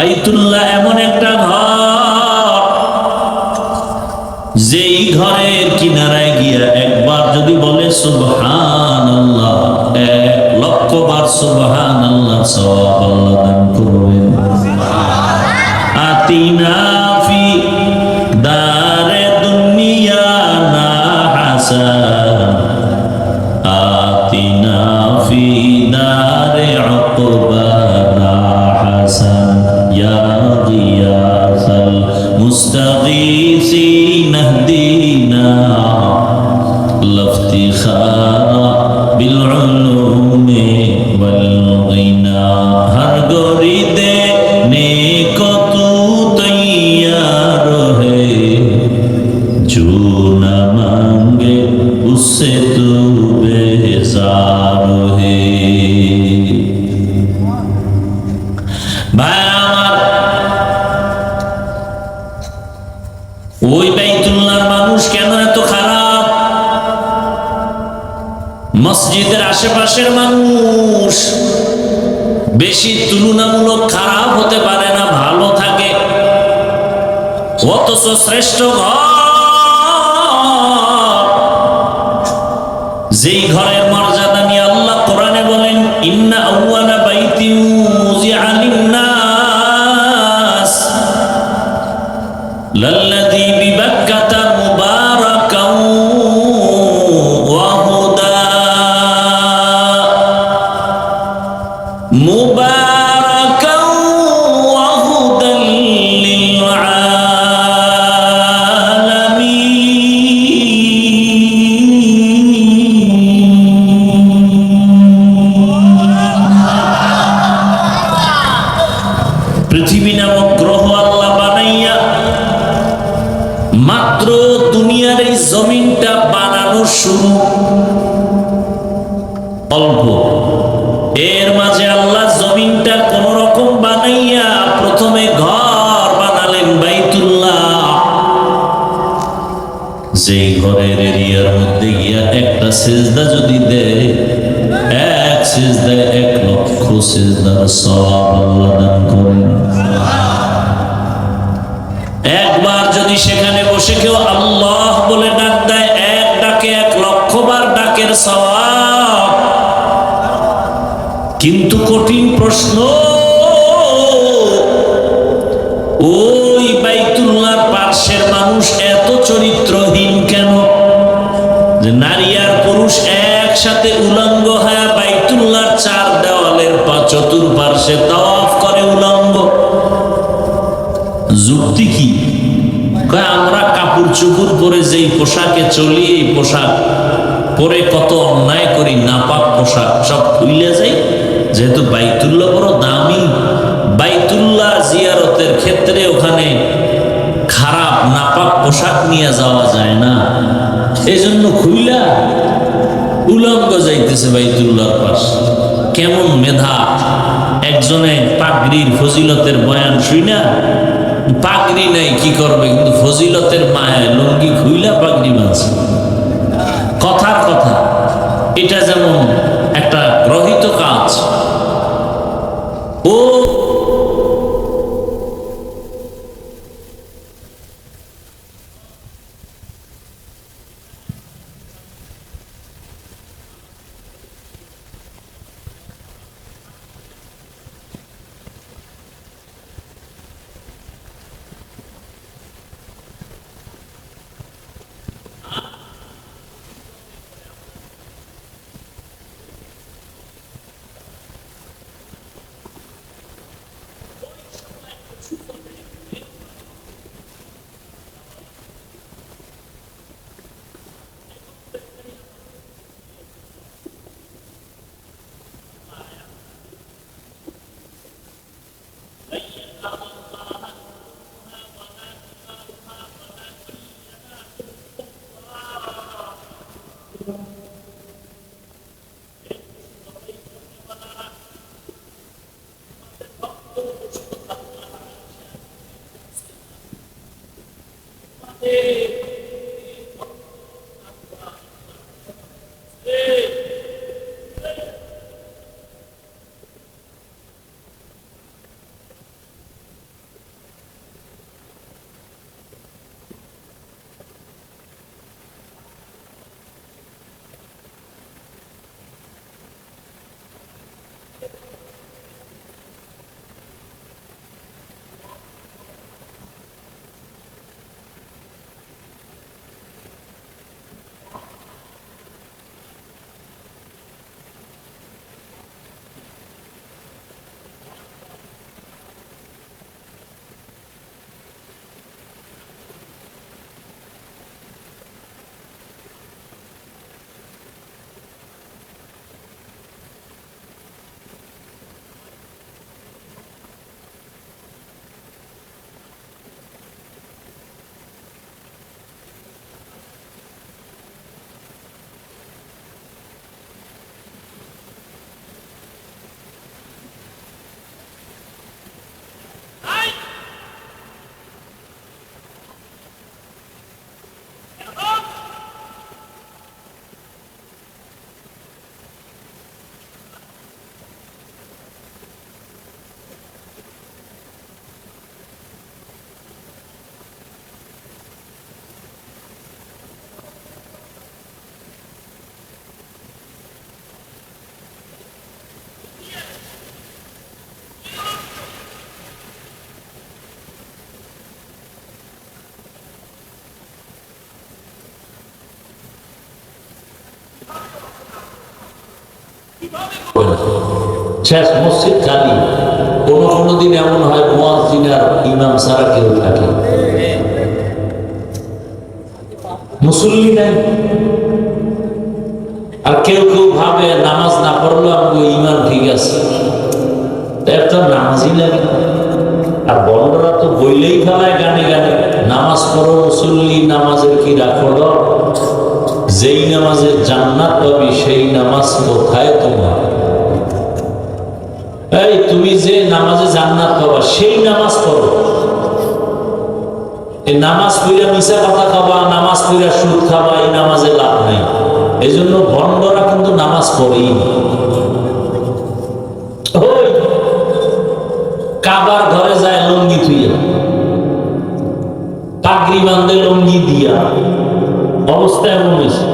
বাইতুল্লাহ এমন একটা ঘর, যেই ঘরের কিনারায় গিয়া একবার যদি বলে সুবহানাল্লাহ, 1,00,000 বার সুবহানাল্লাহ সওয়াব আল্লাহ দান করবেন। আতিনা ফি দারে দুনিয়া না হাসান, আতিনা ফি দারে উকবানা হাসান, ইয়া গিয়াসাল মুস্তাগীসিন ইহদিনা লাফতিখারা বিল উলুমি ওয়াল গিনা। হর গরিদে নেক তু তৈয়ার হে, जो न मांगे उससे तू बेजार है। ভাই আমার, ওই বাইতুল্লাহর মানুষ কেন এত খারাপ? মসজিদের আশেপাশের মানুষ বেশি তুলনামূলক খারাপ হতে পারে না, ভালো থাকে। অথচ শ্রেষ্ঠ ঘর, যেই ঘরের মর্যাদা নিয়ে আল্লাহ কোরআনে বলেন, ইন্না আউয়ালা বাইতিন উযিআ লিন-নাস লাল্লাযী বিবাক্কাতা মুবারাকান ওয়া হুদা, মুবারাকান ওয়া হুদাল লিল পৃথিবী নামক গ্রহ আল্লাহ বানাইয়া মাত্র দুনিয়ার এই জমিনটা বানানোর শুরু অল্প, এর মাঝে আল্লাহ জমিনটা কোন রকম বানাইয়া প্রথমে ঘর বানালেন বাইতুল্লাহ। যেই ঘরের এরিয়ার মধ্যে গিয়া একটা সিজদা যদি দেয়, এক সিজদায় 1,00,000 সিজদার সওয়াব আল্লাহ দান করেন। একবার যদি সেখানে বসে কেউ আল্লাহ বলে ডাক দেয়, এক ডাকে 1,00,000 বার ডাকের সওয়াব। কিন্তু কঠিন প্রশ্ন, ওই বাইতুল্লাহর পার্শ্বের মানুষ এত চরিত্রহীন কেন যে নারী আর পুরুষ একসাথে উলঙ্গ হয়ে বাইতুল্লাহর 4 দেওয়ালের চতুর্পার্শ্বে তাওয়াফ করে উলঙ্গ? যুক্তি কি? আমরা কাপড় চোপড় পরে যেই পোশাকে চলি, এই পোশাক পরে কত অন্যায় করি, নাপাক পোশাক সব খুইলে যাই। যেহেতু বাইতুল্লাহ বড় দামি, বাইতুল্লাহ জিয়ারতের ক্ষেত্রে ওখানে খারাপ নাপাক পোশাক নিয়ে যাওয়া যায় না, এই জন্য খুইলা উলঙ্গ যাইতেছে বাইতুল্লাহর পাশ। কেমন মেধা! একজনে পাগড়ির ফজিলতের বয়ান শুই না, পাগড়ি নাই কি করবে, কিন্তু ফজিলতের মায়া লুঙ্গি খুইলা পাগড়ি বাঁধছে। কথার কথা, এটা যেমন একটা গ্রহিত কাজ। ও শেষ মসজিদ খালি। কোনো দিন এমন হয় মুয়াজ্জিন আর ইমাম ছাড়া কেউ থাকে, মুসল্লি নাই। আর কেউ ভাবে নামাজ না পড়লো আমি ইমান ঠিক আছে, একটা নামাজই লাগে। আর বড়রা তো বইলেই ফেলায় গানে গানে, নামাজ পড়ো মুসল্লি, নামাজের কি রাখো, যেই নামাজে জান্নাত পাবি সেই নামাজ কোথায় তোমার? এই তুমি যে নামাজে জান্নাত পাবা সেই নামাজ পড়ো। এই নামাজ পড়া মিশা কথা খাবা, নামাজ পড়া সুদ খাবা, এই নামাজে লাভ নেই। এই জন্য ভণ্ডরা কিন্তু নামাজ পড়েই। কাবার ঘরে যায় লঙ্গি থুইয়া, পাগড়ি বাঁধে লঙ্গি দিয়া, অবস্থা এমন হয়েছে।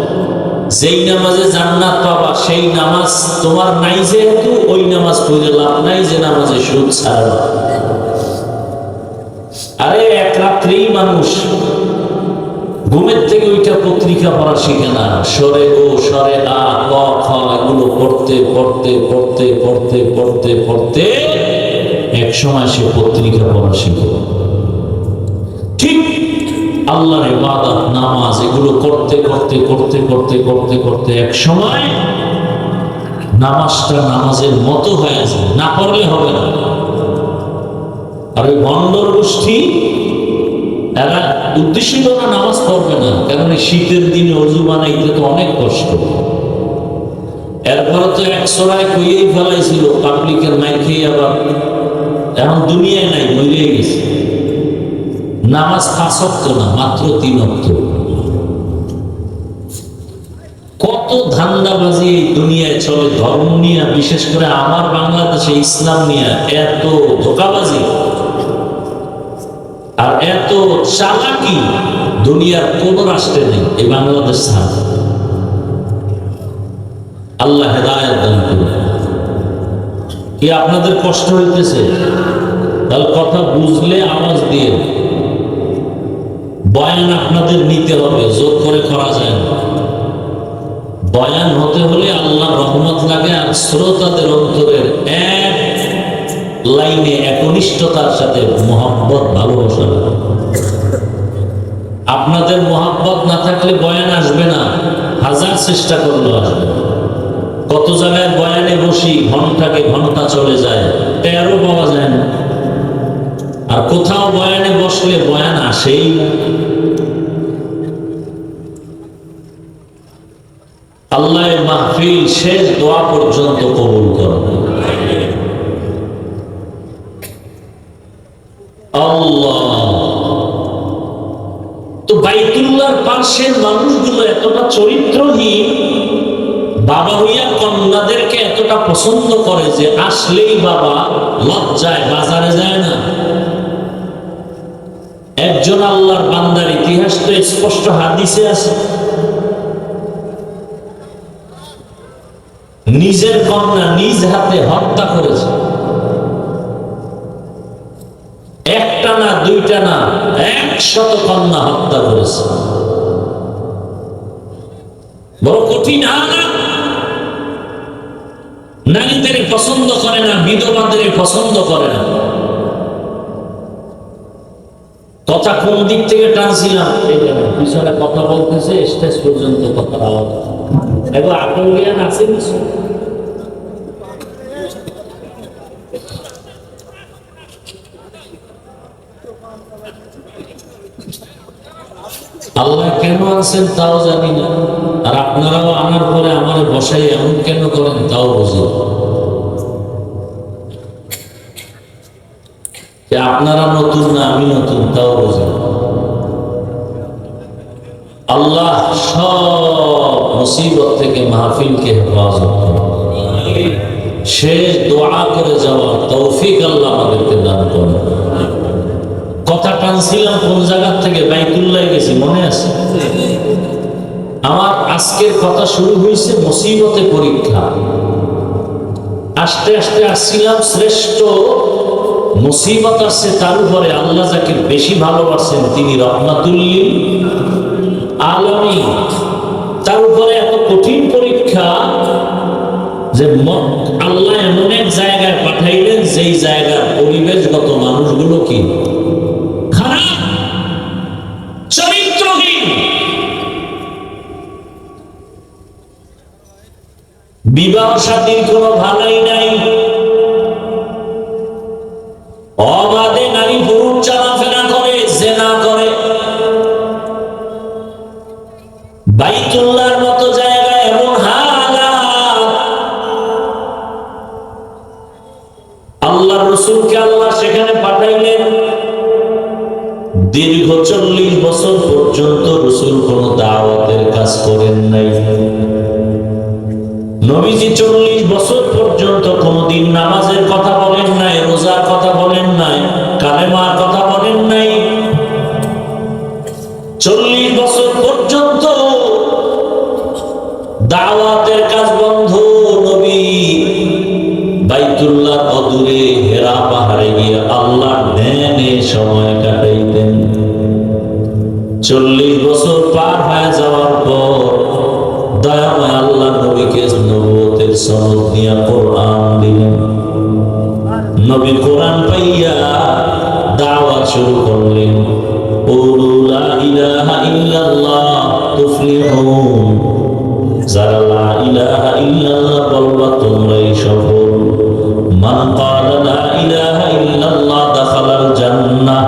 যেই নামাজে জান্নাত পাবা সেই নামাজ তোমার নাই, যেহেতু ওই নামাজ পড়ে লাভ নাই যে নামাজে সুদ ছাড়া। আরে এক রাত্রেই মানুষ ঘুমের থেকে ওইটা পত্রিকা পড়া শিখে না, সরে ও সরে আ ক খ এগুলো পড়তে পড়তে পড়তে পড়তে পড়তে পড়তে এক সময় সে পত্রিকা পড়া শিখে। ঠিক আল্লাহর ইবাদত নামাজ এগুলো করতে করতে করতে করতে করতে করতে এক সময় নামাজটা নামাজের মতো হয়ে যায়, না পড়লে হবে না। আর ওই ভণ্ডর গোষ্ঠী এরা উদ্দেশ্য না নামাজ পড়বে না, কারণ শীতের দিনে অজু বানাইতে তো অনেক কষ্ট। এরপরে তো এক সরায় কইয়েই ফেলাইছিল পাবলিকের মাইর খেয়ে, আবার এখন দুনিয়ায় নাই, মরে গেছে। নামাজ 5 ওয়াক্ত না, মাত্র 3 ওয়াক্ত। কত ধান্দাবাজি এই দুনিয়ায় চলে ধর্ম নিয়ে, বিশেষ করে আমার বাংলাদেশে ইসলাম নিয়ে এত ধোঁকাবাজি আর এত চালাকি দুনিয়ার কোন রাষ্ট্রে নেই, এই বাংলাদেশ ছাড়া। আল্লাহ হেদায়েত দান করুন। কি আপনাদের কষ্ট হইতেছে? তাহলে কথা বুঝলে আওয়াজ দিয়ে বয়ান আপনাদের নিতে হবে, জোর করে করা যায় না। বয়ান হতে হলে আল্লাহ রহমত লাগে, আর শ্রোতাদের অন্তরের এক লাইনে একনিষ্ঠতার সাথে মোহাব্বত ভালোবাসা। আপনাদের মোহাব্বত না থাকলে বয়ান আসবে না, হাজার চেষ্টা করলেও আসবে। কত জায়গায় বয়ানে বসি, ঘন্টাকে ঘন্টা চলে যায়, টেরও পাওয়া যায় না। আর কোথাও বয়ানে বসলে বয়ান আসেই না। আল্লাহ মাহফিল শেষ দোয়া পর্যন্ত কবুল করেন। আল্লাহ তো বাইতুল্লাহর পাশের মানুষগুলো এতটা চরিত্রহীন, বাবা হইয়া কন্যাদেরকে এতটা পছন্দ করে যে আসলেই বাবা লজ্জায় বাজারে যায় না। একজন আল্লাহর বান্দার ইতিহাস তো স্পষ্ট হাদিসে আছে, নিজের কন্যা নিজ হাতে হত্যা করেছে। একটা না, দুইটা না, 100 কন্যা হত্যা করেছে। বড় কঠিন আলাপ। নারীদের পছন্দ করে না, বিধবাদের পছন্দ করে না। কথা কোন দিক থেকে টানছিলাম? পিছনে কথা বলতেছে, স্টেজ পর্যন্ত কথা আওয়াজ। এবার আকল জ্ঞান আছে কিছু? আল্লাহ কেন আছেন তাও জানি না, আর আপনারাও আনার পরে আমার বসাই এমন কেন করেন তাও বুঝি। আপনারা নতুন না আমি নতুন তাও বুঝি। আল্লাহ সব মুসিবত থেকে মাহফিলকে হেফাজত করেন। শেষ দোয়া করে যাওয়ার তৌফিক আল্লাহ আমাদেরকে দান করেন। কথা টানছিলাম কোন জায়গা থেকে? বাইতুল্লাহ গেছি, মনে আছে? আমার আজকের কথা শুরু হয়েছে মুসিবতে পরীক্ষা। আস্তে আস্তে আসছিলাম শ্রেষ্ঠ মুসিবত আসছে তার উপরে আল্লাহ যাকে বেশি ভালোবাসেন তিনি রহমাতুল লিল আলামিন। তার উপরে এত কঠিন পরীক্ষা যে আল্লাহ এমন এক জায়গায় পাঠাইলেন যেই জায়গার পরিবেশগত মানুষগুলো কি খারাপ, চরিত্রহীন, বিবাহ শাদীর কোনো ভালাই নাই, অবাধে নারী পুরুষ চলাফেরা করে, জেনা করে। বাইতুল্লাহর মতো জায়গায় এমন হালাত, আল্লাহ রাসূলকে আল্লাহ সেখানে পাঠাইলেন। দীর্ঘ 40 বছর পর্যন্ত রাসূল কোন দাওয়াতের কাজ করেন নাই। নবীজি 40 বছর পর্যন্ত কোনদিন নামাজের কথা বলেন নাই, রোজার কথা বলেন নাই, কালেমার কথা বলেন নাই। 40 বছর পর্যন্ত দাওয়াতের কাজ বন্ধ। নবী বাইতুল্লাহ অদূরে হেরা পাহাড়ে গিয়ে আল্লাহর ধ্যানে সময় কাটাইতেন। 40 বছর পার হয়ে যাওয়ার পর দয়াময় আল্লাহ নবীকে নবুয়তের সনদ দিয়া কোরআন দিলেন। নবী কোরআন পাইয়া দাওয়াত শুরু করলেন। কুলু লা ইলাহা ইল্লাল্লাহ তুফলিহুন, যারা লা ইলাহা ইল্লাল্লাহ বলবা তোমরাই সফল। মান ক্বালা লা ইলাহা ইল্লাল্লাহ দাখালাল জান্নাহ,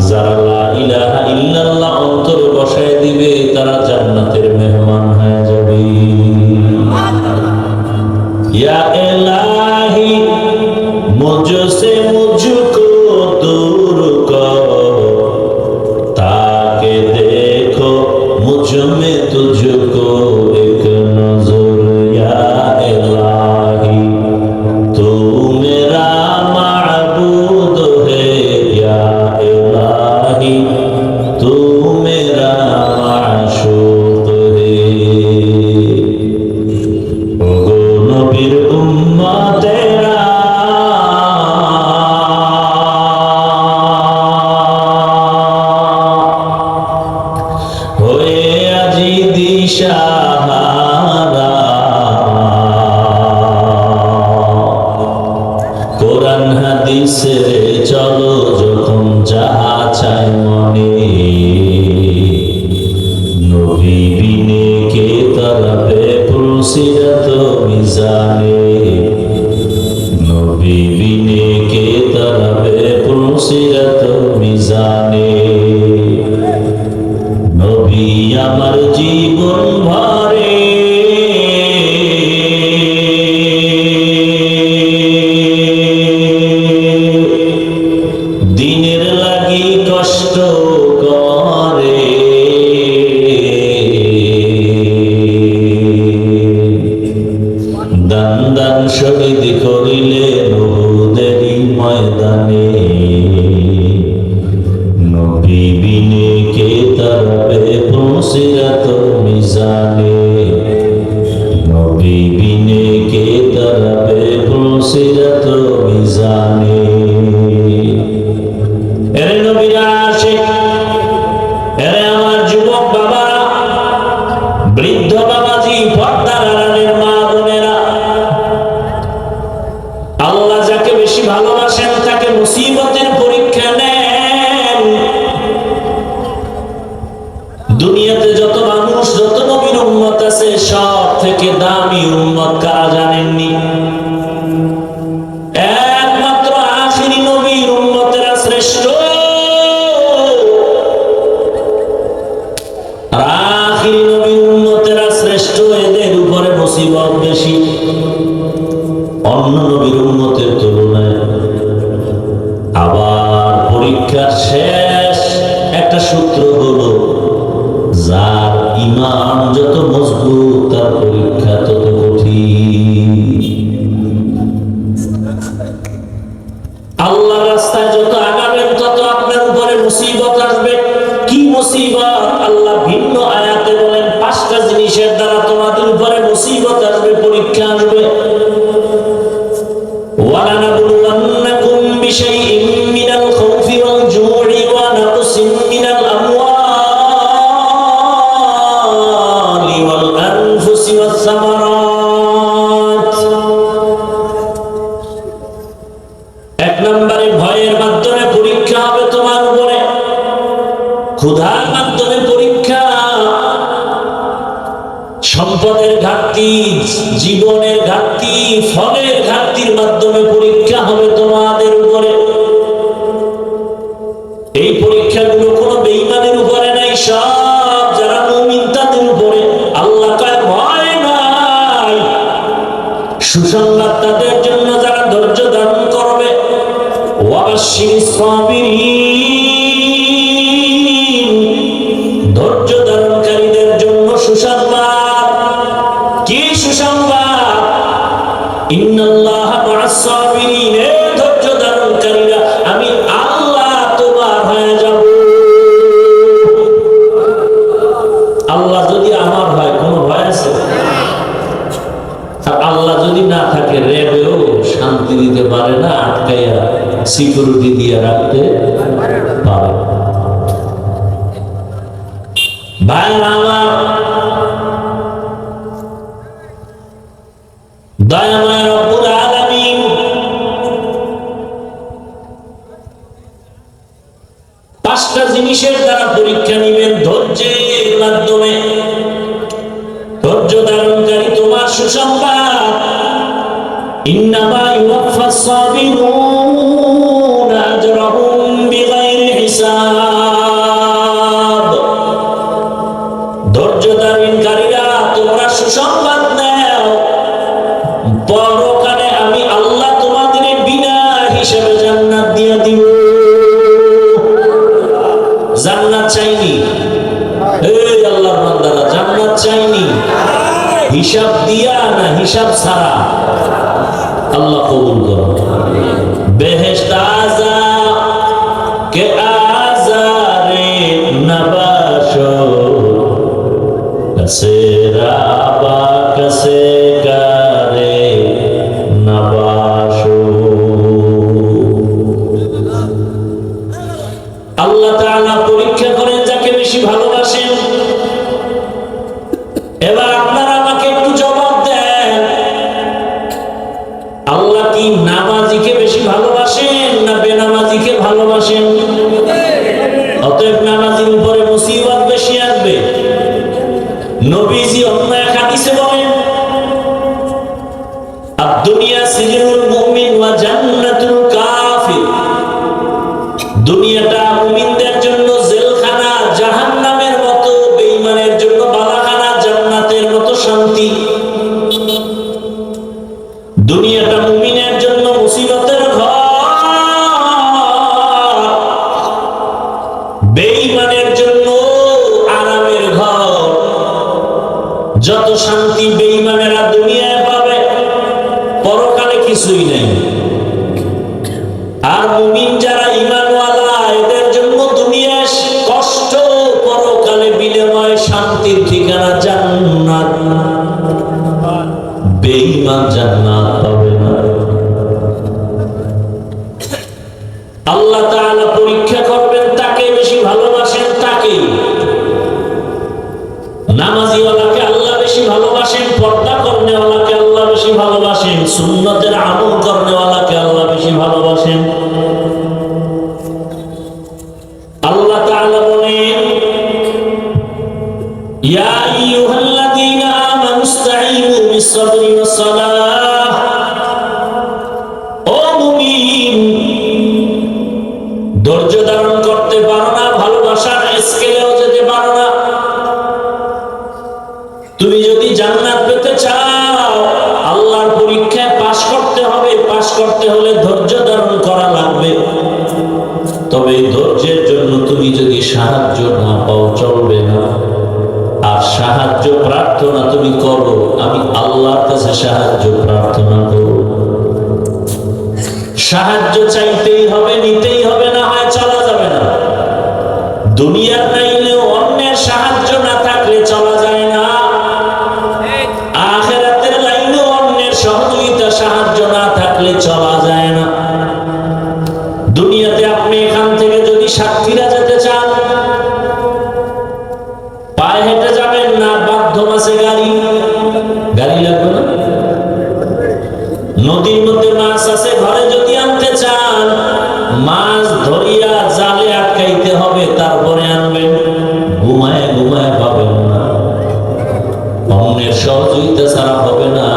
যারা লা ইলাহা ইল্লাল্লাহ অন্তরে বসায় দিবে তারা জান্নাতের মেহমান হয়ে যাবে। ইয়া ইলাহি মুঝসে মুঝকো দূর কর, তাকে দেখো মুঝ में तुझको एक नजर। या इलाही तू मेरा माबूद है, या इलाही तू मेरा माशूक है। ओगो नबीर उम्मतेरा होए আজি দিশাহারা, কোরআন হাদিসে চলো যখন যাহা চাই মনে। নবী বিনে কে তরফে পুলসিরত মিজানে, নবী বিনে কে তরফে পুলসিরত মিজানে। নবী আমার জীবন ভরে দিনের লাগি কষ্ট করে। দান দান শহীদ করিলে উহুদেরই ময়দানে। নবী বিনে কে তরফে পুলসিরত মিজানে, নবী বিনে কে তরফে পুলসিরত মিজানে। এরে নবীর আশিক, এরে আমার যুবক বাবারা, বৃদ্ধ বাবাজি, পর্দার আড়ালের মা বোনেরা, আল্লাহ যাকে বেশি ভালোবাসেন তাকে মুসিবতের পরীক্ষা নেন। দুনিয়াতে যত মানুষ, যত নবীর উম্মত আছে, সব থেকে দামি উম্মত কারা জানেননি? একমাত্র আখিরি নবীর উম্মতেরা শ্রেষ্ঠ। আর আখিরি নবীর উম্মতেরা শ্রেষ্ঠ, এদের উপরে মুসিবত বেশি অন্য নবীর উম্মতের তুলনায়। আবার পরীক্ষার শেষ একটা সূত্র হলো, যার ঈমান যত মজবুত তার পরীক্ষা তত কঠিন। আল্লাহর রাস্তায় যত আগাবেন তত আপনার উপরে মুসিবত আসবে। কি মুসিবত? আল্লাহ ভিন্ন আয়াতে বলেন 5টা জিনিসের দ্বারা তোমাদের উপরে মুসিবত আসবে, পরীক্ষা আসবে। ওয়ালানাবলুওয়ান্নাকুম বিশাইইম মিনাল খাউফি ওয়াল জু'i ওয়া ক্ষুধার মাধ্যমে পরীক্ষা, সম্পদের ঘাটতি, জীবনের ঘাটতি, ফলের ঘাটতির মাধ্যমে পরীক্ষা হবে তোমাদের উপরে। এই পরীক্ষাগুলো কোনো বেঈমানের উপরে নাই, সব যারা মুমিন তাদের উপরে। আল্লাহ কয় ভয় নাই, সুসংবাদ তাদের জন্য যারা ধৈর্য ধারণ করবে। ওয়াবাশশিরিস সাবিরিন, ধৈর্য ধারণকারীদের জন্য সুসংবাদ। কি সুসংবাদ? ইন্নাল্লাহা মা'আস সাবিরিন, ধৈর্য ধারণকারীরা আমি আল্লাহ তোমার হয়ে যাব। আল্লাহ যদি আমার হয়, কোনো ভয় আছে? আর আল্লাহ যদি না থাকে, রেবেও শান্তি দিতে পারে না, আটকাইয়া সিকিউরিটি দিয়ে রাখতে পারে। ভাইরা আমার, দয়াময় রব্বুল আলামিন পাঁচটা জিনিসের দ্বারা পরীক্ষা নিবেন ধৈর্যের মাধ্যমে। ধৈর্য ধারণকারী তোমার সুসংবাদ, ইন্নামা ইউওয়াফাস সাবিরুনা আজরাহুম বিগাইরি হিসাব। ধৈর্য ধারণকারীরা তোমরা সুসংবাদ নাও, পরকালে আমি আল্লাহ তোমাদের বিনা হিসাবে জান্নাত দিয়ে দিব। জান্নাত চাইনি? এই আল্লাহর বান্দারা, জান্নাত চাইনি? হিসাব দিয়া না হিসাব ছাড়া? আল্লাহ কবুল করো। বেহেশত আযা কে আযারে নবাশো, কসে রাবা কসে গারে নবাশো। আল্লাহ তাআলা পরীক্ষা করেন যাকে বেশি ভালোবাসেন। এবার আপনারা আমাকে একটু জবাব দেন, আল্লাহ কি নামাজিকে বেশি ভালোবাসেন না বেনামাজিকে ভালোবাসেন? অতএব নামাজির উপরে মুসিবত বেশি আসবে। নবীজি অন্য এক হাদিসে বলেন, আদ-দুনিয়া সিজনুল মুমিন ওয়া জান্নাতুল কাফির। দুনিয়াটা মুমিনদের জন্য জেলখানা, জাহান্নামের মতো, বেঈমানের জন্য বালাখানা, জান্নাতের মতো শান্তি। দুনিয়াটা মুমিনের জন্য মুসিবতের ঘর, বেঈমানের জন্য আরামের ঘর। যত শান্তি বেঈমানেরা দুনিয়ায় পাবে, পরকালে কিছুই নেই। আর মুমিন যারা ঈমানওয়ালা, এদের জন্য দুনিয়ায় কষ্ট, পরকালে বিনিময় শান্তির ঠিকানা জান্নাত। বেঈমান জান্নাত পাবে না। আল্লাহ তাআলা পরীক্ষা করবেন, তাকে বেশি ভালোবাসেন তাকে। নামাজিওয়ালাকে আল্লাহ বেশি ভালোবাসেন, পর্দা করনেওয়ালাকে আল্লাহ বেশি ভালোবাসেন, সুন্নতের আমল করনেওয়ালাকে আল্লাহ বেশি ভালোবাসেন। আল্লাহ তাআলা বলেন, ইয়া আইয়ুহাল্লাযীনা আমানুস্তাঈনু বিস-সাবরি ওয়াস-সালাহ। ও মুমিন, ধৈর্য ধারণ করতে পারো না, ভালোবাসার স্কেলেও যেতে পারো না। তুমি যদি জান্নাত পেতে চাও, আল্লাহর পরীক্ষায় পাশ করতে হবে। পাশ করতে হলে ধৈর্য ধারণ করা লাগবে। তবে ধৈর্যের জন্য তুমি যদি সাহায্য না পাও, চলবে না। আর সাহায্য প্রার্থনা তুমি করো, আমি আল্লাহর কাছে সাহায্য প্রার্থনা করো। সাহায্য চাইতেই হবে, নিতেই হবে, না হয় চলা যাবে না। দুনিয়ার লাইনেও অন্যের সাহায্য না থাকলে চলা যায় না। আখিরাতের লাইনেও অন্যের সহযোগিতা, সাহায্য না থাকলে চলা যায় না। দুনিয়াতে আপনি এখান থেকে যদি সাতক্ষীরা যেতে চান, পায়ে হেঁটে যাবেন না মাধ্যম আছে গাড়ি? গাড়ি লাগবে না? নদীর মধ্যে মাছ আছে, ঘরে যদি আনতে চান, মাছ ধরিয়া জালে আটকাইতে হবে, তারপরে আনবেন। ছাড়া হবে না।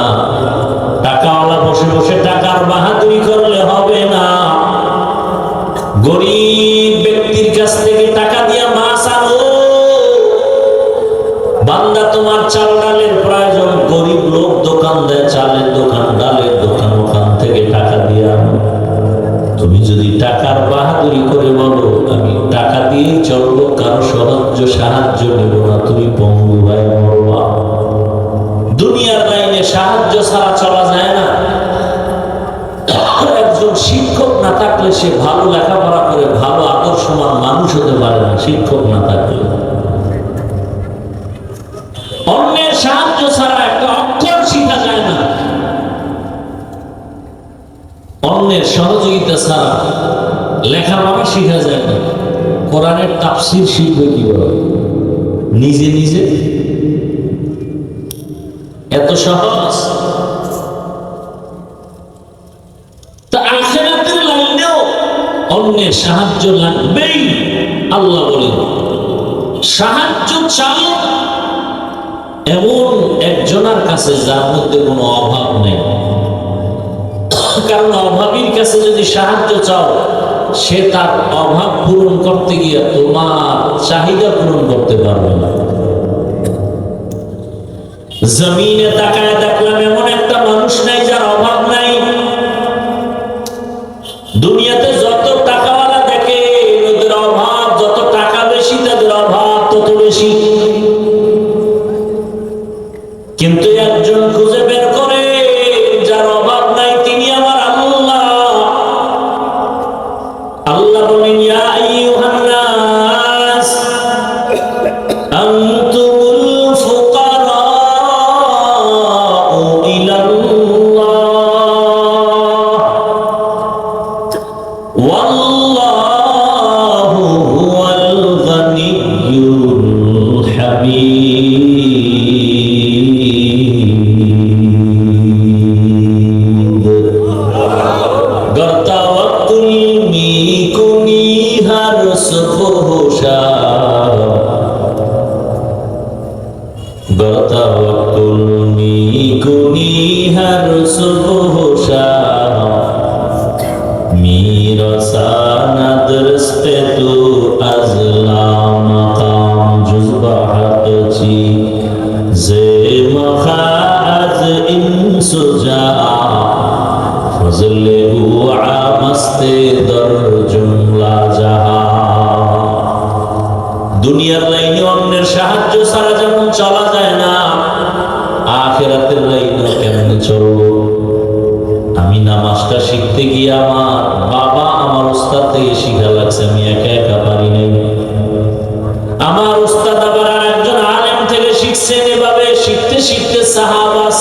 টাকাওয়ালা বসে বসে টাকার বাহাদুরি করলে হবে না। গরিব ব্যক্তির কাছ থেকে টাকা দিয়া মাছ আনো। বান্দা তোমার চাল ডালের প্রয়োজন, গরিব লোক দোকান দেয়, চালের দোকান, ডালের দোকান, ওখান থেকে টাকা দিয়ে আনো। তুমি যদি টাকার বাহাদুরি করে বলো আমি টাকা দিয়েই চলবো, কারো সাহায্য নেব না, তুমি পঙ্গু হয়ে মরবা। দুনিয়ার লাইনে সাহায্য ছাড়া চলা যায় না। একজন শিক্ষক না থাকলে সে ভালো লেখাপড়া করে ভালো আদর্শবান মানুষ হতে পারে না, শিক্ষক না থাকলে। অন্যের সাহায্য ছাড়া একটা অক্ষর শিখা যায় না। অন্যের সহযোগিতা ছাড়া লেখাপড়া শিখা যায় না। কোরআনের তাফসীর শিখবে কিভাবে? নিজে নিজে? এত সহজ? তা আখিরাতের লাইনেও অন্যের সাহায্য লাগবেই। আল্লাহ বলেন সাহায্য চাও এমন একজনের কাছে যার মধ্যে কোনো অভাব নেই। কারণ অভাবীর কাছে যদি সাহায্য চাও, সে তার অভাব পূরণ করতে গিয়ে তোমার চাহিদা পূরণ করতে পারবে না। জমিনে তাকায় দেখলাম এমন একটা মানুষ নাই যার অভাব নাই। দুনিয়াতে যত টাকাওয়ালা দেখে ওদের অভাব, যত টাকা বেশি তাদের অভাব তত বেশি। কিন্তু একজন খুঁজে বের করে যার অভাব নাই, তিনি আমার আল্লাহ। আল্লাহ বলেন ইয়া আইয়ুহান নাস আনতুমুল ফুকারাউ ইলাল্লাহ ওয়াল্লাহু হুয়াল গানিয়্যুল হামিদ। দুনিয়ার লাইনে অন্যের সাহায্য ছাড়া যেমন চলা যায় না, আখিরাতের লাইনে কেমনে চলবো? আমি নামাজটা শিখতে গিয়ে আমার বাবা আমার উস্তাদ থেকে শিখা লাগছে, আমি একা একা পারি নাই। আমার উস্তাদ আবার আরেকজন আলেম থেকে শিখছেন। এভাবে শিখতে শিখতে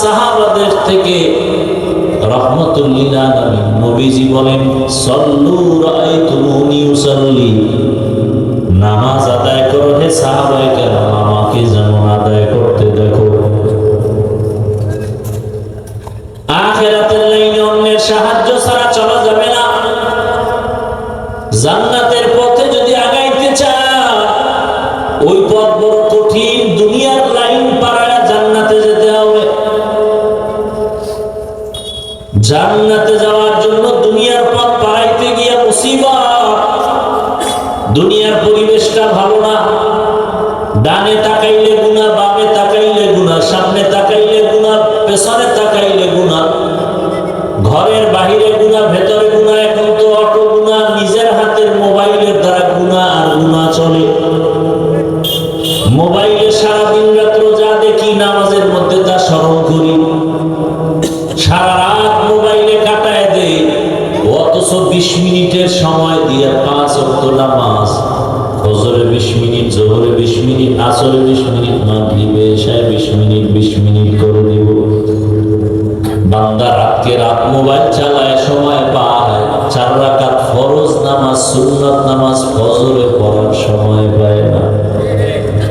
সাহাবাদের থেকে রাহমাতুল লিল আলামিন নবীজি বলেন সাল্লু রাআইতুমুনি উসাল্লি, নামাজ আদায় করো হে সাহাবায়ে কেরাম, আমাকে যেমন আদায় করতে দেখো। আখিরাতের লাইনে অন্যের সাহায্য ছাড়া চলা যাবে না। জান্নাতের পথে যদি আগাইতে চায়, ওই পথ বড় কঠিন। দুনিয়ার লাইন পাড়ায় জান্নাতে যেতে হবে। জান্নাতে যাওয়ার জন্য দুনিয়ার পথ পাড়াইতে গিয়ে মুসিবত। দুনিয়ার পরিবেশটা ভালো না। ডানে তাকাইলে গুনাহ, বামে তাকাইলে গুনাহ, সামনে তাকাইলে গুনাহ, পেছনে তাকাইলে গুনাহ, ঘরের বাহিরে গুনাহ, ভেতরে গুনাহ, এখন তো অটো গুনাহ, নিজের হাতের মোবাইলের দ্বারা গুনাহ আর গুনাহ চলে। মোবাইলে সারাদিন রাত্র যা দেখি, নামাজের মধ্যে তা স্মরণ করি, সারা রাত মোবাইলে কাটায় দেই। অথচ 20 মিনিটের সময় দিয়ে 5 ওয়াক্ত নামাজ, ফজরে 20 মিনিট, জোহরে 20 মিনিট, আসরে 20 মিনিট, মাগরিবে এশায় 20 মিনিট 20 মিনিট করে দেব। বান্দা রাতকে রাত মোবাইল চালায়, সময় পায় 4 রাকাত ফরজ নামাজ, সুন্নাত নামাজ ফজরে পড়ার সময় পায় না।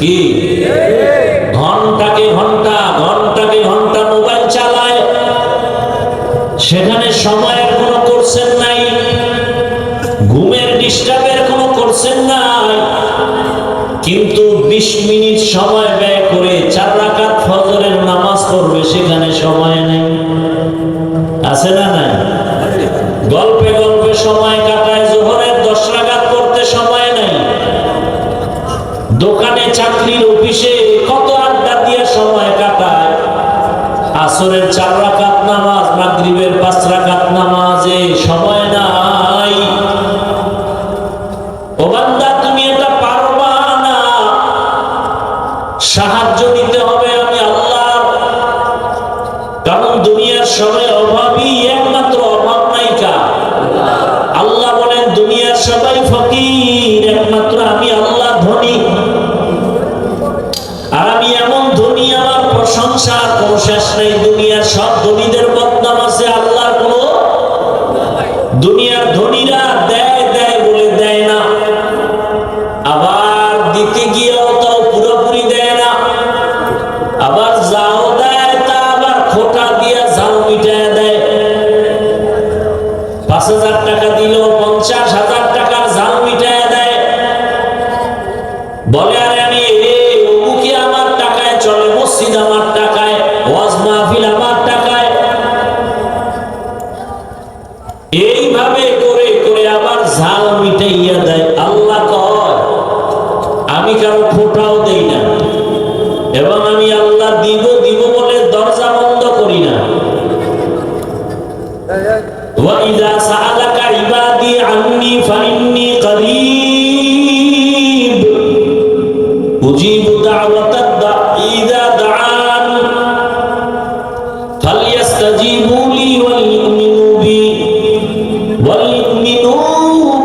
কি ঘন্টাকে ঘন্টা মোবাইল চালায়, সেখানে সময়ের কোনো কোর্সেন নাই, ঘুমের ডিস্টার্বের কোনো কোর্সেন নাই। কিন্তু 20 মিনিট সময় ব্যয় করে 4 রাকাত ফজরের নামাজ পড়বে, সেখানে দোকানে, চাকরির, অফিসে কত আড্ডা দিয়ে সময় কাটায়। আসরের 4 রাকাত নামাজ, মাগরিবের 5 রাকাত নামাজে সময় নাই। ও বান্দা, তুমি এটা পারবা না। সাহায্য নিতে হবে আমি আল্লাহ। কারণ দুনিয়ার সবাই অভাবী, একমাত্র অভাব নাই কার? আল্লাহ বলেন দুনিয়ার সবাই ফকির, একমাত্র আমি আল্লাহ ধনী। আর আমি এমন ধনী, আমার প্রশংসার কোনো শেষ নেই। দুনিয়ার সব ধনীদের বদনাম আছে, আল্লাহর কোনো। দুনিয়ার ধনীরা দেয় দেয় বলে দেয় না, আবার দিতে গিয়েও তাও পুরোপুরি দেয় না, আবার যাও দেয় তা আবার খোটা দিয়া ঝাল মিটায় দেয়। 5,000 টাকা দিল, 50,000 টাকার ঝাল মিটায় দেয়। বলে আরে আমি অমুকি আমার টাকায় চলে, মসজিদ আমার টাকায়, ওয়াজ মাহফিল আমার টাকায়। এইভাবে করে করে আবার ঝাল মিটাইয়া দেয়। আল্লাহ কয় আমি কারো খোটাও দেই না, এবং আমি আল্লাহ দিব দিব বলে দরজা বন্ধ করি না। وَإِذَا سَأَلَكَ عِبَادِي عَنِّي فَإِنِّي قَرِيبٌ أُجِيبُ دَعْوَةَ الدَّاعِ إِذَا دَعَانِ فَلْيَسْتَجِيبُوا لِي وَلْيُؤْمِنُوا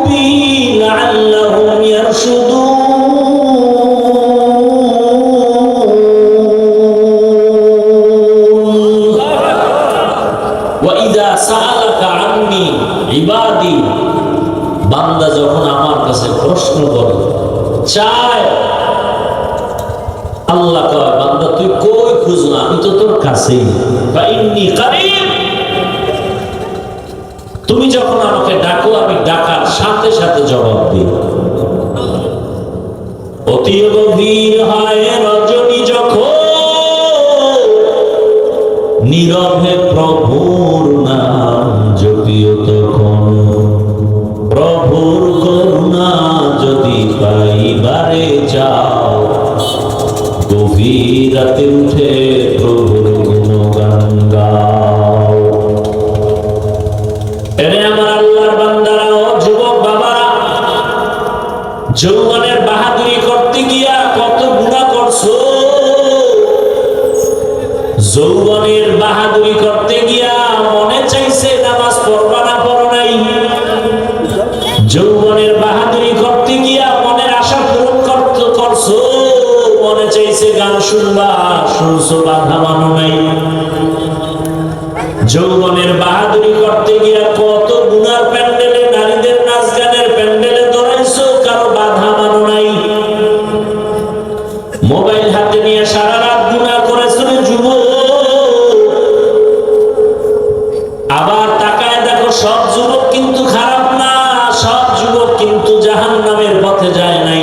بِي لَعَلَّهُمْ يَرْشُدُونَ। وَإِذَا سَأَلَكَ عَنِّي عِبَادِي, বান্দা যখন আমার কাছে প্রশ্ন করে, চায়, আল্লাহ কয় বান্দা তুই কই খুঁজ না, আমি তো তোর কাছেই। ফাইন্নী কারীব, তুমি যখন আমাকে ডাকো আমি ডাকার সাথে সাথে জবাব দিই। অতি গভীর হয় রজনী যখন, নীরবে প্রভুর নাম জপিও তখন। প্রভুর করুণা যদি পাইবারে যাও, গভীর রাতে উঠে প্রভুর গুণগান গাও। এরে আমার আল্লাহর বান্দারা, ও যুবক বাবারা, যৌবনের বাহাদুরি করতে গিয়া কত গুনাহ করছো। যৌবনের বাহাদুরি করতে গিয়া মনে চাইছে নামাজ পড়বা না, পড়ো নাই। যৌবনের বাহাদুরি করতে গিয়া মনের আশা পূরণ করছো, মনে চাইছে গান শুনবা, শুনছো, বাধা মানো নাই। যৌবনের বাহাদুরি করতে গিয়া কত গুনার প্যান্ডেলে, নারীদের নাচ গানের প্যান্ডেলে দৌড়াইছো, কারো বাধা মানো নাই। মোবাইল হাতে নিয়ে সারা রাত গুনাহ করেছো যুবক। আবার তাকায় দেখো, সব যুবক কিন্তু খারাপ না, সব যুবক কিন্তু জাহান্নামের পথে যায় নাই।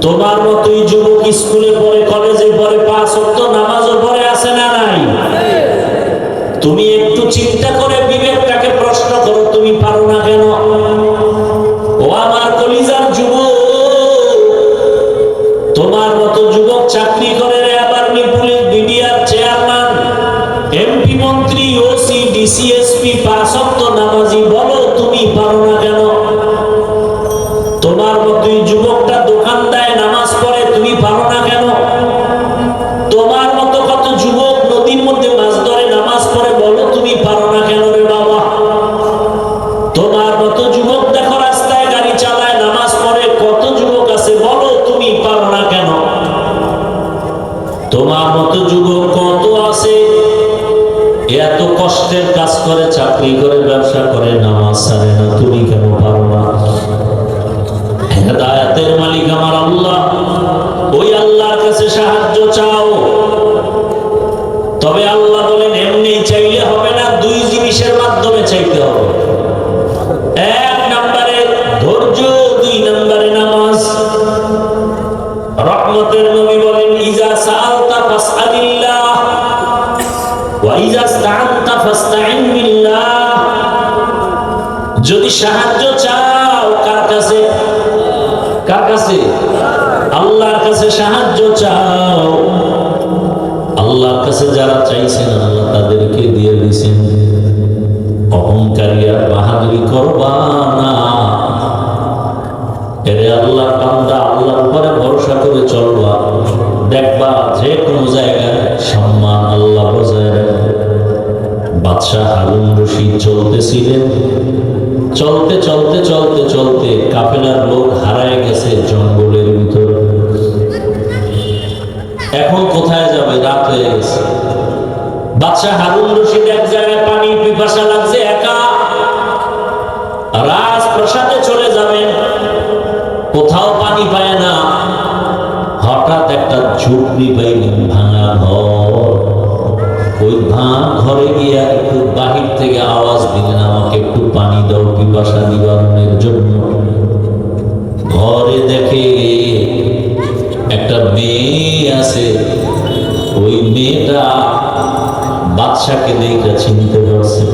তোমার মতোই যুবক স্কুলে পড়ে, কলেজে পড়ে, 5 ওয়াক্ত নামাজও পড়ে, আছে না নাই? তুমি একটু চিন্তা করে বিবেকটাকে প্রশ্ন করো, তুমি পারো না কেন? ও আমার কলিজার যুবক, তোমার মতো যুবক চাকরি করে, আবারনি পুলিশ, বিডিআর চেয়ারম্যান, এমপি, মন্ত্রী, ওসি, ডিসি, এসপি, 5 ওয়াক্ত নামাজি, বলো তুমি পারো না কেন? তোমার মতোই যুবকটা দোকান দেয়, নামাজ পড়ে, তুমি পারো না কেন? তোমার মতো কত যুবক নদীর মধ্যে মাছ ধরে, নামাজ পড়ে, বলো তুমি পারো না কেন রে বাবা? তোমার মতো যুবক দেখো রাস্তায় গাড়ি চালায়, নামাজ পড়ে, কত যুবক আছে, বলো তুমি পারো না কেন? তোমার মতো যুবক কত আছে, এত কষ্টের কাজ করে, চাকরি করে, ব্যবসা করে, নামাজ ছাড়ে না, তুমি কেন পারো না? হেদায়েতের মালিক আমার আল্লাহ, ওই আল্লাহর কাছে সাহায্য চাও। তবে আল্লাহ বলেন এমনি চাইলে হবে না, 2 জিনিসের মাধ্যমে চাইতে হবে। 1 নম্বরে ধৈর্য, 2 নম্বরে নামাজ। রহমতের নবী বলেন ইজা সাআলতা ফাসআলিল্লাহ ওয়া ইজা ইসতাআনতা ফাসতাইন বিল্লাহ। যদি সাহায্য চাও কার কাছে? আল্লাহর কাছে সাহায্য চাও। আল্লাহর কাছে যারা চাইছেন আল্লাহ তাদেরকে দিয়ে দিয়েছেন। অহংকারী আর বাহাদুরি করবা না। এরে আল্লাহ বান্দা, আল্লাহর উপরে ভরসা করে চলবা, দেখবা যে কোনো জায়গায় সম্মান আল্লাহ বজায় রাখবে। বাদশাহ হারুন রশিদ চলতেছিলেন, চলতে চলতে চলতে চলতে কাফেলার লোক হারায় গেছে জঙ্গলের ভিতর। এখন কোথায় যাবে? রাত হয়ে গেছে। বাদশাহ হারুন রশিদ এক জায়গায় পানির পিপাসা লাগছে, একা রাজপ্রাসাদে চলে যাবেন, কোথাও পানি পায় না। হঠাৎ একটা ঝুপড়ি পাইলেন, ভাঙা ঘর। ওই ভাঙা ঘরে গিয়ে একটু বাহির থেকে আওয়াজ দিলেন, আমাকে একটু পানি দাও পিপাসা নিবারণের জন্য। ঘরে দেখে একটা মেয়ে আছে। ওই মেয়েটা বাদশাকে দেখে চিনতে পারছে,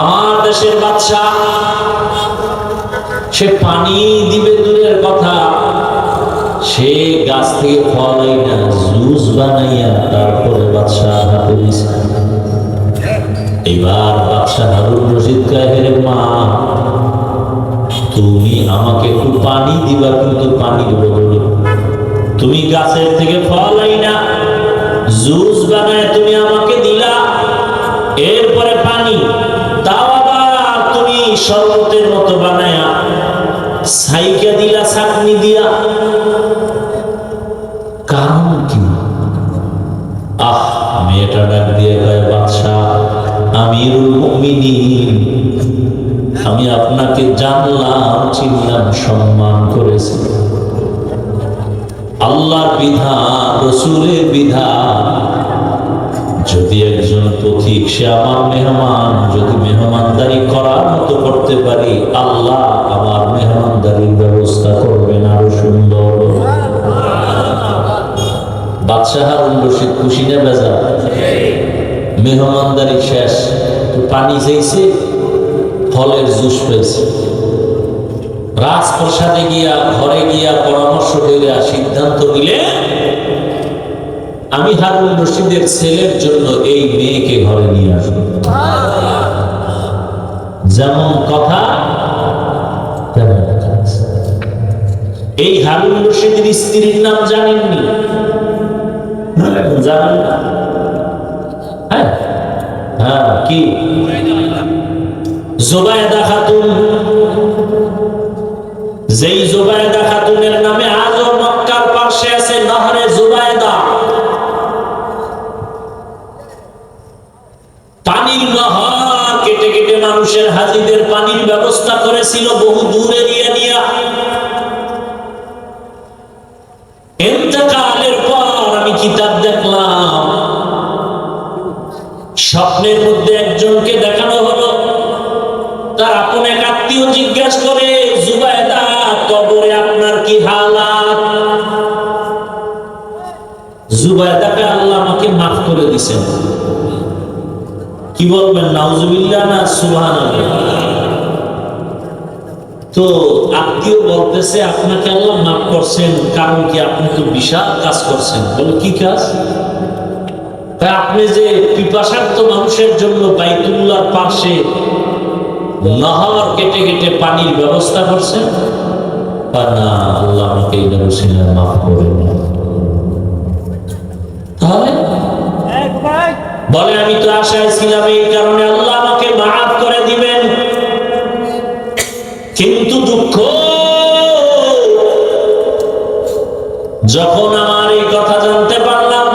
আমার দেশের বাদশাহ। সে পানি দিবে দূরের কথা, সে গাছ থেকে ফল না জুস বানাইয়া তারপরে বাদশাহ হাতে দিছে। এবার বাদশাহ হারুন রশিদ কহে, মা তুমি আমাকে একটু পানি দিবা, কিন্তু পানির বদলে তুমি গাছের থেকে ফল না জুস বানায় তুমি আমাকে দিলা, এরপরে পানি তাও আবার তুমি শরবতের মতো বানায়া সাইকা দিলা, চাটনি দিয়া। কারণ কি? মেয়েটা ডাক দিয়ে কয়, বাদশাহ আমিরুল মুমিনিন, আমি আপনাকে জানলাম, চিনলাম, সম্মান করেছি। আল্লাহর বিধান, রাসূলের বিধান, যদি একজন পথিক সে আমার মেহমান, যদি মেহমানদারি করার মতো করতে পারি, আল্লাহ আমার মেহমানদারির ব্যবস্থা করবেন আরো সুন্দর। বাদশাহ হারুন রশিদ খুশি না বেজার? মেহমানদারি শেষ, পানি চাইছে, ফলের জুস পেয়েছে। রাজপ্রাসাদে গিয়া, ঘরে গিয়া পরামর্শ করে সিদ্ধান্ত নিলে, আমি হারুন রশিদের ছেলের জন্য এই মেয়েকে ঘরে নিয়ে আসবো। যেমন কথা তেমন কাজ। এই হারুন রশিদের স্ত্রীর নাম জানেননি? জানেন না? হ্যাঁ হ্যাঁ, কি? জুবাইদা খাতুন। যেই জুবাইদা খাতুনের নামে আজও মক্কার পাশে আছে নহরে জুবাইদা। পানির নহর কেটে কেটে মানুষের হাজিদের পানির ব্যবস্থা করেছিল বহু দূর এরিয়া নিয়ে। ইন্তেকালের পর আমি কিতাব দেখলাম, স্বপ্নের মধ্যে একজনকে দেখানো হলো, তার আপন এক আত্মীয় জিজ্ঞাসা করে, জুবাইদা কবরে আপনার কি হালাত? জুবাইদাকে আল্লাহ আমাকে মাফ করে দিয়েছেন। কি বলবেন, নাউজুবিল্লাহ না সুবহানাল্লাহ? তো আত্মীয় বলতেছে, আপনাকে আল্লাহ মাফ করছেন, কারণ কি? আপনি তো বিশাল কাজ করছেন। বলে, কি কাজ? আপনি যে পিপাসার্ত মানুষের জন্য বাইতুল্লাহর পাশে নহর কেটে কেটে পানির ব্যবস্থা করছেন। না, আল্লাহ আমাকে এই ব্যবস্থা মাফ করে। তাহলে বলে, আমি তো আশায় ছিলাম এই কারণে আল্লাহ আমাকে মাফ করে দিবেন, কিন্তু দুঃখ, যখন আমার এই কথা জানতে পারলাম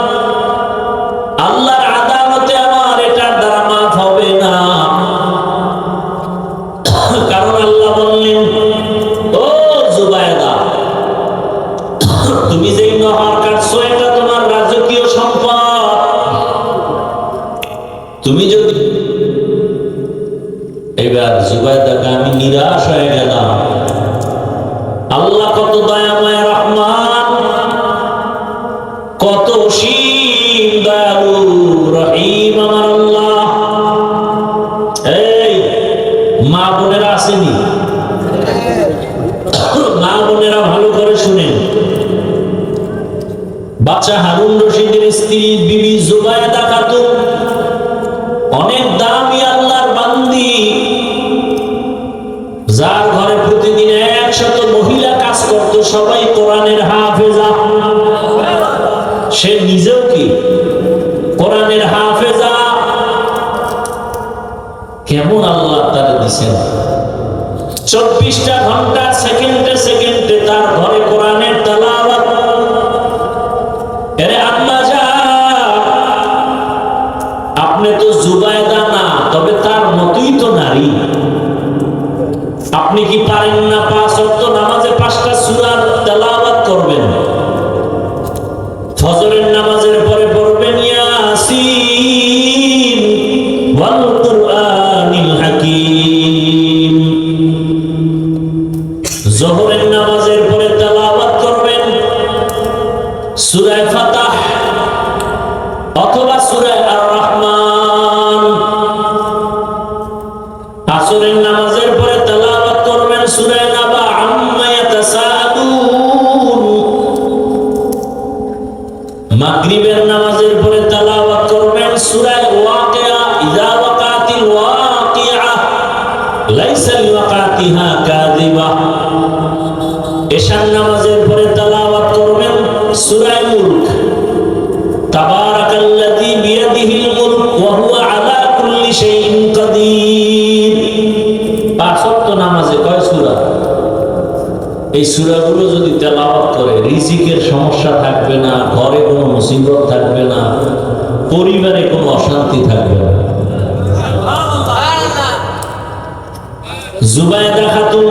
আল্লাহর আদালতে আমার এটার দ্বারা মাফ হবে না। কারণ আল্লাহ বললেন, ও জুবাইদা, তুমি যেই নহর কাটছো এটা তোমার রাজকীয় সম্পদ। তুমি যদি, এবার জুবাইদাকে আমি নিরাশ হয়ে গেলাম। আল্লাহ কত দয়াময় রহমান, কত অসীম দয়ালু রহিম আমার আল্লাহ। এই মা বোনেরা আসেনি? মা বাদশা হারুন রশিদের স্ত্রী বিবি জুবায়দা খাতুন অনেক দামি আল্লাহর বান্দি, যার ঘরে প্রতিদিন 100 মহিলা কাজ করত, সবাই কোরআনের হাফেজা। সে নিজেও কি কোরআনের হাফেজা। কেমন আল্লাহ তারা দিছেন, 24টা ঘন্টা সেকেন্ডে সেকেন্ডে তার ঘরে কোরআনের তেলাওয়াত। আরে আম্মা জান, আপনি তো জুবায়দা না, তবে তার মতই তো নারী। আপনি কি পারেন না 5 ওয়াক্ত নামাজে 5টা সূরার তেলাওয়াত করবেন? ফজরের নামাজের পরে পড়বেন ইয়াসিন ওয়াল কুরআনিল হাকীম। যোহরের নামাজের পরে তেলাওয়াত করবেন সূরা ফাতাহ অথবা সূরা আর রহমান। আসরের নামাজের পরে তেলাওয়াত করবেন সূরা নাবা আম্মা ইয়াতাসাআলুন। মাগরিবের নামাজের পরে তেলাওয়াত করবেন সূরা ওয়াকিয়া ইযা ওয়াকাতিল ওয়াকিয়া লাইসা লিওয়াকাতিহা কাযিবা। এশার নামাজের পরে তেলাওয়াত করবেন সূরা মুলক তাবারাকাল্লাযী বিয়াদিহিল মুলক ওয়া হুয়া আলা কুল্লি শাইইন কাদির। 5 ওয়াক্ত নামাজে কয় সূরা? এই সূরাগুলো যদি তেলাওয়াত করে রিজিকের সমস্যা থাকবে না, ঘরে কোনো মুসিবত থাকবে না, পরিবারে কোনো অশান্তি থাকবে না। জুবায়দা খাতুন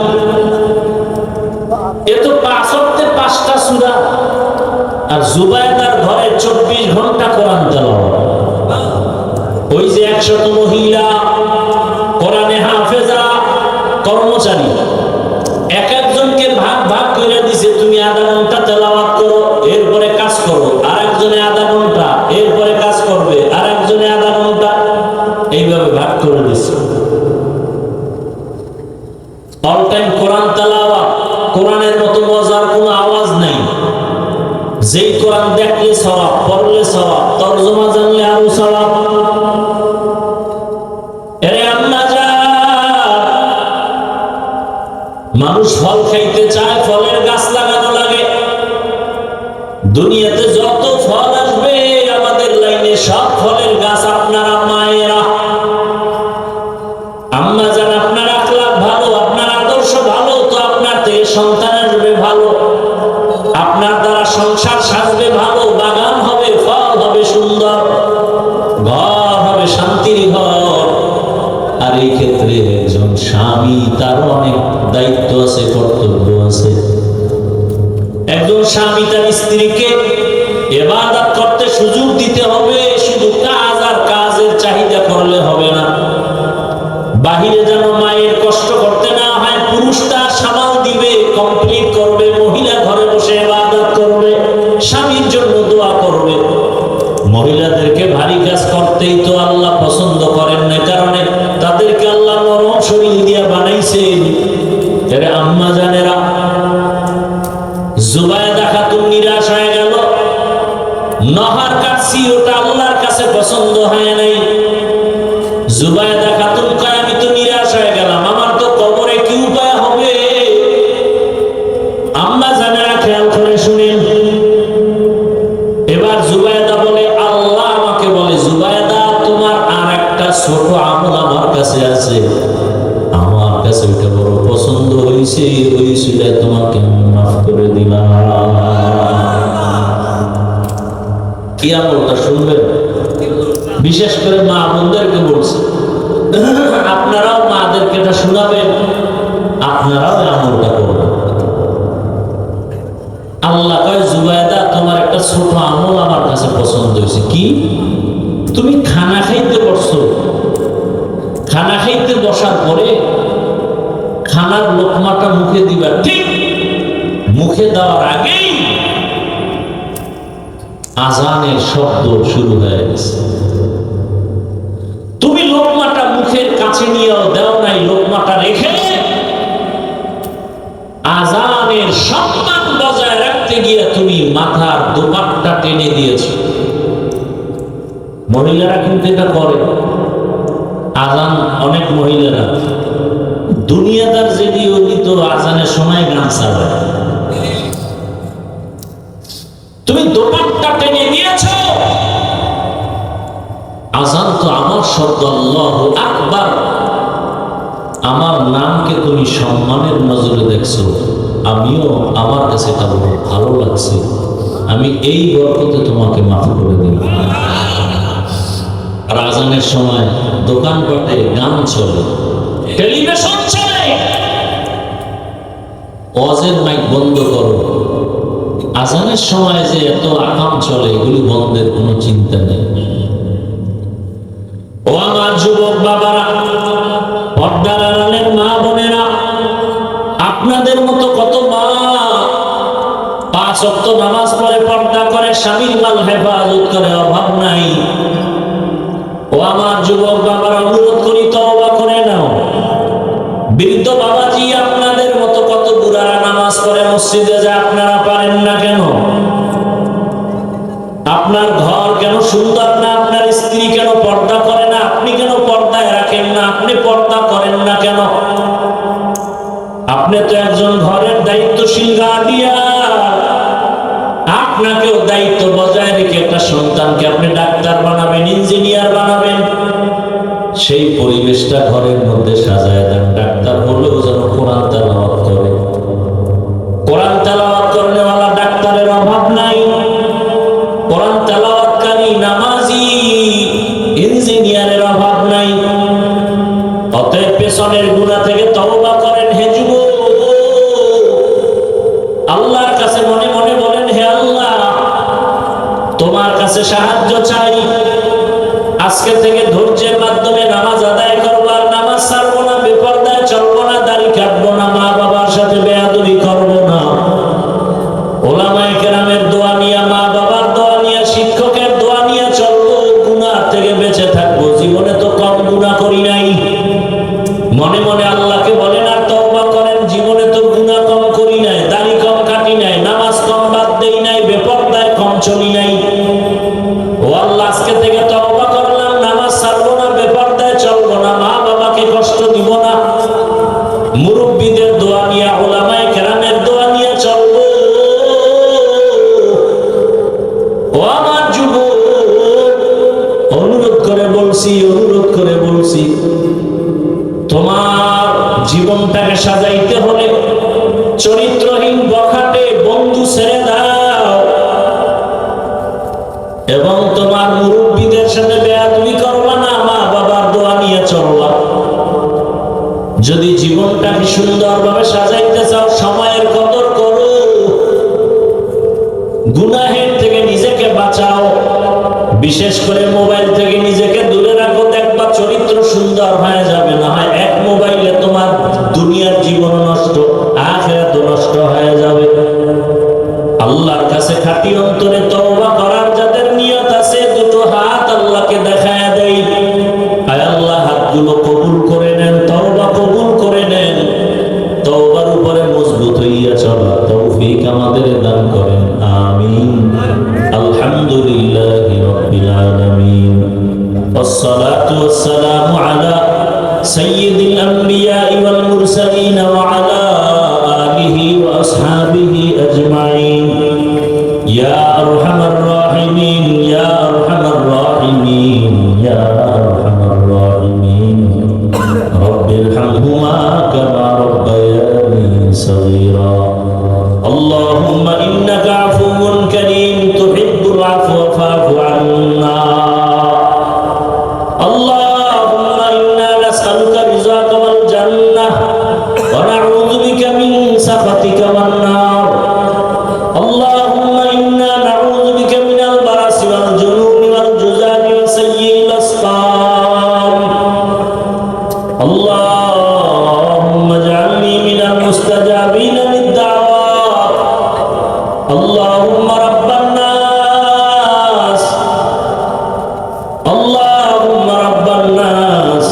এ তো 5 ওয়াক্তে 5টা সূরা, আর জুবায়দার ঘরে 24 ঘন্টা কোরআন তেলাওয়াত। ওই যে 100 মহিলা কোরআনে হাফেজা কর্মচারী, এক একজনকে ভাগ ভাগ করে দিছে, তুমি আধা ঘন্টা তেলাওয়াত করো, এরপরে কাজ করো। আরেকজনে আধা ঘন্টা, এরপরে কাজ করবে। আরেকজনে আধা ঘন্টা, এইভাবে ভাগ করে দিছে। অল টাইম কোরআন তেলাওয়াত। কোরআনের মতো মজার কোনো আওয়াজ নাই। যেই কোরআন দেখলে সওয়াব, পড়লে সওয়াব, তরজমা জানলে আরো সওয়াব। আরে আম্মা জান, মানুষ ফল খাইতে চায়, ফলের গাছ লাগানো লাগে। দুনিয়াতে যত ফল আসবে আমাদের লাইনে, সব ফলের গাছ আপনারা মায়েরা। আম্মা জান, আপনার আখলাক ভালো, আপনার আদর্শ ভালো, তো আপনার থেকে সন্তান আসবে ভালো, আপনার দ্বারা সংসার সাজবে ভালো, বাগান হবে, ফল হবে সুন্দর, ঘর হবে শান্তির ঘর। আর এই ক্ষেত্রে একজন স্বামী, তার অনেক দায়িত্ব আছে, কর্তব্য আছে। একজন স্বামী তার স্ত্রীকে ইবাদত করতে সুযোগ দিতে হবে। শুধু কাজ আর কাজের চাহিদা করলে হবে না। বাহিরে যেন মায়ের কষ্ট করতে না হয়, পুরুষটা সামাল দিবে, কমপ্লিট করবে। মহিলা ঘরে বসে ইবাদত করবে, স্বামীর জন্য দোয়া করবে। মহিলাদেরকে ভারী কাজ করতেই তো আল্লাহ পছন্দ করেন না, কারণে তাদেরকে আল্লাহ নরম শরীর দিয়া বানাইছেন। এর আম্মা জানেরা, জুবায়দা খাতুন নিরাশ হয়ে গেল। নহর কাটছি, ওটা আল্লাহর কাছে পছন্দ হয় নাই। জুবায়দা খাতুন কয়, আমি তো নিরাশ হয়ে গেলাম, আমার তো কবরে কি উপায় হবে? আম্মা জানেরা খেয়াল করে শুনেন। এবার জুবায়দা বলে, আল্লাহ আমাকে বলে, জুবায়দা তোমার আর একটা ছোট আমল আমার কাছে আছে, আমার কাছে ওইটা বড় পছন্দ হয়েছে, হয়েছিল, তোমাকে মাফ করে দিলাম। কি আমলটা শুনবেন? বিশেষ করে মা বোনদেরকে বলছে, আপনারাও মাদেরকে এটা শোনাবেন, আপনারাও আমলটা করবেন। আল্লাহ কয়, জুবায়দা তোমার একটা ছোট আমল আমার কাছে পছন্দ হয়েছে। কি? তুমি খানা খাইতে বসছো, খানা খাইতে বসার পরে খানার লোকমাটা মুখে দিবা, ঠিক মুখে দেওয়ার আগেই আজানের শব্দ শুরু হয়ে গেছে। তুমি লোকমাটা মুখের কাছে নিয়েও দেও নাই, লোকমাটা রেখে আজানের সম্মান বজায় রাখতে ডাকতে গিয়ে তুমি মাথার দোপাট্টা টেনে দিয়েছো। মহিলারা কিন্তু এটা করে। আজান অনেক মহিলারা দুনিয়াদার যেদি অলিত আজানের সময় গান চালায়, তুমি দোপাট্টা টেনে দিয়েছো। আজান তো আমার শব্দ, আল্লাহু আকবার, আমার নামকে তুমি সম্মানের নজরে দেখছো, আমিও আমার কাছে এটা বড় ভালো লাগছে, আমি এই বরকতে তোমাকে মাফ করে দিই। আর আজানের সময় দোকানপাটে গান চলে, টেলিভিশন চলে, ওয়াজের মাইক বন্ধ করো। আজানের সময় যে এত আকাম চলে, এগুলি বন্ধের কোনো চিন্তা নেই। ও আমার যুবক বাবারা, পর্দার আড়ালের মা বোনেরা, আপনাদের মতো কত মা 5 ওয়াক্ত নামাজ পড়ে, পর্দা করে, স্বামীর মাল হেফাজত করে, অভাব নাই। ও আমার যুবক বাবারা, অনুরোধ করি তওবা করে নাও। বৃদ্ধ বাবাজি, আপনাদের মতো কত বুড়ারা নামাজ পড়ে মসজিদে যায়, আপনারা পারেন না কেন? আপনার ঘর কেন সুন্দর না? আপনার স্ত্রী কেন পর্দা করে না? আপনি কেন পর্দায় রাখেন না? আপনি পর্দা করেন না কেন? আপনি তো একজন ঘরের দায়িত্বশীল গার্ডিয়ান, আপনাকেও দায়িত্ব বজায় রেখে একটা সন্তানকে আপনি ডাক্তার বানাবেন, ইঞ্জিনিয়ার বানাবেন। সেই পরিবেশটা ঘরের মধ্যে সাজায় দেন। ডাক্তার হলেও যেন কোরআন তেলাওয়াত করে। কোরআন তেলাওয়াত করনেওয়ালা ডাক্তারের অভাব নাই। কোরআন তেলাওয়াতকারী নামাজি ইঞ্জিনিয়ারের অভাব নাই। অতএব পেছনের গুনাহ থেকে তওবা করেন। হে যুবক, আল্লাহর কাছে মনে মনে বলেন, হে আল্লাহ, তোমার কাছে সাহায্য চাই। আজকে থেকে ধৈর্যের মাধ্যমে নামাজ আদায় করবো, আর নামাজ ছাড়বো না, বেপরদায় চলবো না, দাড়ি কাটবো না, মা বাবার সাথে বেয়াদবি করবো না। ওলামায়ে কেরামের দোয়া নিয়ে, মা বাবার দোয়া নিয়ে, শিক্ষকের দোয়া নিয়ে চলবো, গুনাহ থেকে বেঁচে থাকবো। জীবনে তো কম গুনাহ করি নাই। মনে মনে আল্লাহকে বলেন আর তওবা করেন, জীবনে তো গুনাহ কম করি নাই, দাড়ি কম কাটি নাই, নামাজ কম বাদ দেই নাই, বেপরদায় কম চলি নাই। ও আল্লাহ, আজকে থেকে তওবা করলাম, নামাজ ছাড়বো না, বেপরদায় চলবো না, মা বাবাকে কষ্ট দিব না। মুরব্বীদের দোয়া নিয়ে, উলামায়ে কেরামের দোয়া নিয়ে চলবো। ও আমার যুবক, অনুরোধ করে বলছি, তোমার জীবনটাকে সাজাইতে হলে চরিত্রহীন বখাটে বন্ধু ছেড়ে দাও, এবং তোমার মুরব্বীদের সাথে বেয়াদবি করবা না, মা বাবার দোয়া নিয়ে চলবা। যদি জীবনটাকে সুন্দরভাবে সাজাইতে চাও, সময়ের কদর করো, গুনাহের থেকে নিজেকে বাঁচাও, বিশেষ করে মোবাইল থেকে নিজেকে দূরে রাখো। দেখবা চরিত্র সুন্দর হয়ে যাবে। না হয় এক মোবাইলে তোমার দুনিয়ার জীবন নষ্ট, আখিরাত নষ্ট হয়ে যাবে। আল্লাহর কাছে খাঁটি অন্তরে তওবা করার যাদের নিয়ত আছে, দুটো হাত আল্লাহকে দেখায় দেই, আয় আল্লাহ, হাতগুলো কবুল করে নেন, তওবা কবুল করে নেন। তওবার উপরে মজবুত হইয়া চলা তৌফিক আমাদের দান করেন, আমিন। আলহামদুলিল্লাহি রাব্বিল আলামিন, ওয়াসসালাতু ওয়াসসালামু আলা সাইয়্যিদিল আমবিয়া ওয়াল মুরসালিন ওয়া আলা আলিহি ওয়া আসহাবিহি আজমাইন। ইয়া আরহামার রাহিমিন, ইয়া আরহামার রাহিমিন, ইয়া আরহামার রাহিমিন। রব্বিরহামহুমা কামা রাব্বায়ানি সগীরা। আল্লাহুম্মা ইন্নাকা আফুউন কারীম তুহিব্বুল আফওয়া ফা'ফু আন্না। আল্লাহুম্মা ইন্না নাসআলুকা রিযাকা ওয়াল জান্নাহ ওয়া নাউযু বিকা মিন সাখাতিকা ওয়ান নার। আল্লাহুম্মা ইন্না নাউযু বিকা মিনাল বারাসি ওয়াল জুনুনি ওয়াল জুযানি ওয়া সাইয়্যিল আসকাম। আল্লাহুম্মা ইজআলনি মিনাল মুস্তাজাবিনা লিদ-দাওয়াত। আল্লাহুম্মা রাব্বান নাস, আল্লাহুম্মা রাব্বান নাস,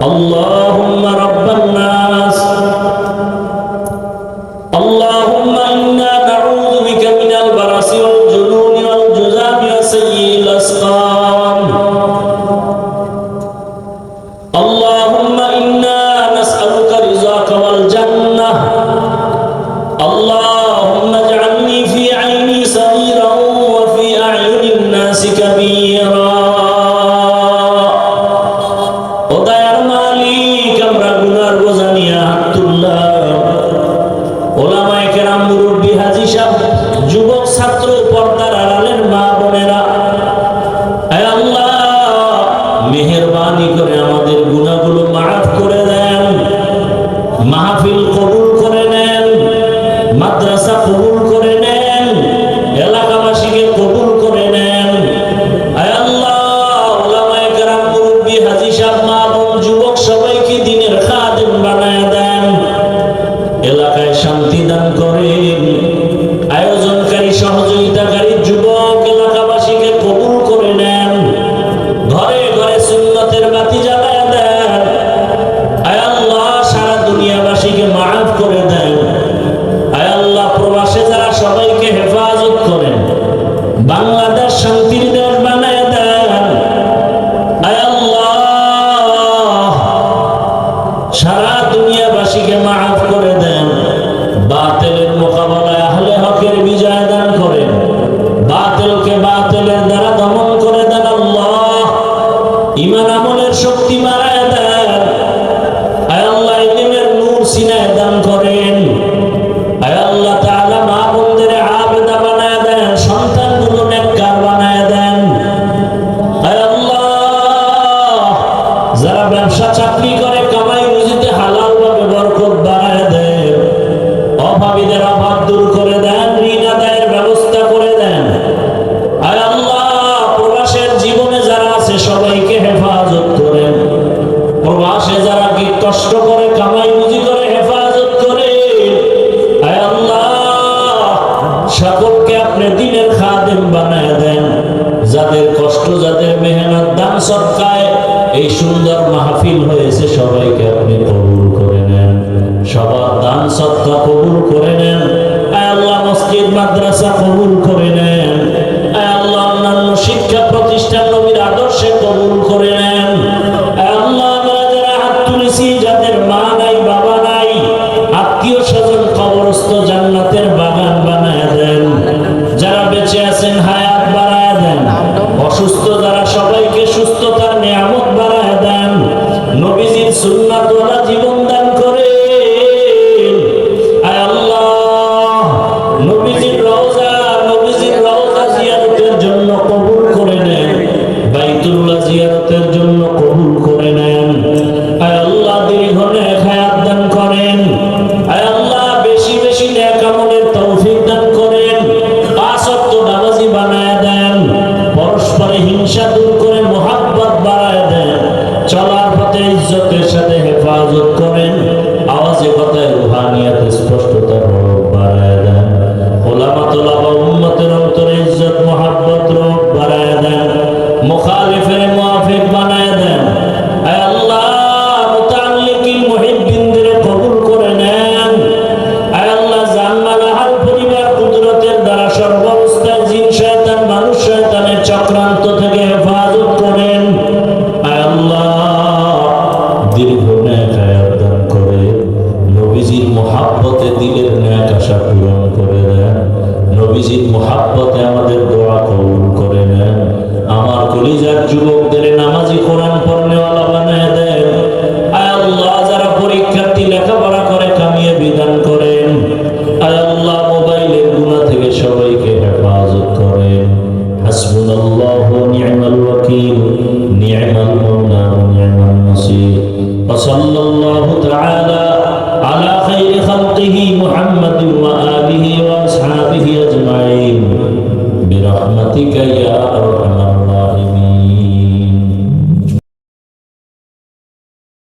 আল্লাহুম্মা রাব্বান নাস, এলাকায় শান্তি দান করেন। আয়োজনকারী সহযোগিতাকারী যুবক এলাকাবাসীকে কবুল করে নেন। ঘরে ঘরে সুন্নতের বাতি জ্বালায় দেন। আয় আল্লাহ সারা দুনিয়াবাসীকে মাফ করে দেন। আয় আল্লাহ প্রবাসে যারা সবাইকে হেফাজত করেন। বাংলাদেশ শান্তির দেশ বানায় দেন। আয় আল্লাহ সারা দুনিয়াবাসীকে মাফ করে দেন। বাতিলের মোকাবেলায় আহলে হকের বিজয় দান করেন। বাতিলকে বাতিলের দ্বারা দমন করে দেন। আল্লাহ ঈমান আমলের শক্তি বাড়ায় দেন। আয় আল্লাহ ইলমের নূর সিনায় দান করেন। আয় আল্লাহ তাআলা মা বোনদের আবেদা বানায় দেন। সন্তানগুলো নেককার বানায় দেন। আয় আল্লাহ যারা ব্যবসা চাকরি করে কামাই রুজিতে হালাল ভাবে বরকত বাড়ায় দেন। অভাবীদের অভাব দূর করে দেন। ঋণ আদায়ের ব্যবস্থা করে দেন। আয় আল্লাহ প্রবাসের জীবনে যারা আছে সবাইকে হেফাজত করেন। প্রবাসে যারা কি কষ্ট করে কামাই রুজি করে হেফাজত করে। আয় আল্লাহ সকলকে আপনি দিনের খাদেম বানায় দেন। যাদের কষ্ট যাদের মেহনত দান সদকায় এই সুন্দর মাহফিল হয়েছে সবাইকে আপনি কবুল করে নেন। সবার দান সদকা কবুল করে নেন। আয় আল্লাহ মসজিদ মাদ্রাসা কবুল করে নেন। আয় আল্লাহ অন্যান্য শিক্ষা প্রতিষ্ঠান নবীর আদর্শে কবুল করে নেন। আয় আল্লাহ আমরা যারা হাত তুলেছি যাদের মা নাই বাবা নাই আত্মীয় স্বজন কবরস্থ জান্নাতের বাগান বানায় দেন। যারা বেঁচে আছেন হায়াত বাড়ায় দেন। অসুস্থ যারা সবাইকে সুস্থতার নিয়ামত বাড়ায় দেন। নবীজির সুন্নাত ওয়ালা জীবন দান করে। আয় আল্লাহ নবীজির রওজা জিয়ারতের জন্য কবুল করে নেন। বাইতুল্লাহ জিয়ারতের জন্য কবুল করে নেন। আয় আল্লাহ দীর্ঘ নেক হায়াত দান করেন। আয় আল্লাহ বেশি বেশি নেক আমলের তৌফিক দান করেন। পাঁচ ওয়াক্ত নামাজি বানায় দেন। পরস্পরে হিংসা দূর করে মুহাব্বত বাড়ায় দেন। চলার পথে ইজ্জতের সাথে হেফাজত করেন। আওয়াজে কথায় রুহানিয়াতে স্পষ্টতা বাড়ায় দেন। ওলামা তোলাবা উম্মতের অন্তরে ইজ্জত মুহাব্বত রূপ বাড়ায় দেন। মুখালিফের মুআফিক বানায় দেন। আয় আল্লাহ মুতাআল্লিকিন মুহিব্বিনদের কবুল করে নেন। আয় আল্লাহ জানমাল আহল পরিবার কুদরতের দ্বারা সর্বাবস্থায় জিন শয়তান মানুষ শয়তানের চক্রান্ত থেকে হেফাজত করেন। আয় আল্লাহ দীর্ঘ নেক হায়াত দান করে নবীজির মুহাব্বতে দিলের নেক আশা পূরণ করে দেন। নবীজির মুহাব্বতে আমাদের দোয়া কবুল করে নেন। আমার কলিজার যুবকদের নামাজি কোরআন পড়নেওয়ালা বানায় দেন। আয় আল্লাহ যারা পরীক্ষার্থী লেখাপড়া করে কামিয়ে বিধান করেন। আয় আল্লাহ মোবাইলের গুনাহ থেকে সবাইকে হেফাজত করেন। হাসবুনাল্লাহু ওয়া নি'মাল ওয়াকিল নি'মাল মাওলা ওয়া নি'মান নাসির। ওয়া সাল্লাল্লাহু তাআলা আলা খাইরি খালকিহি মুহাম্মাদিন ওয়া আলিহি ওয়া আসহাবিহি আজমাইন বিরহমাতিকা ইয়া আরহামার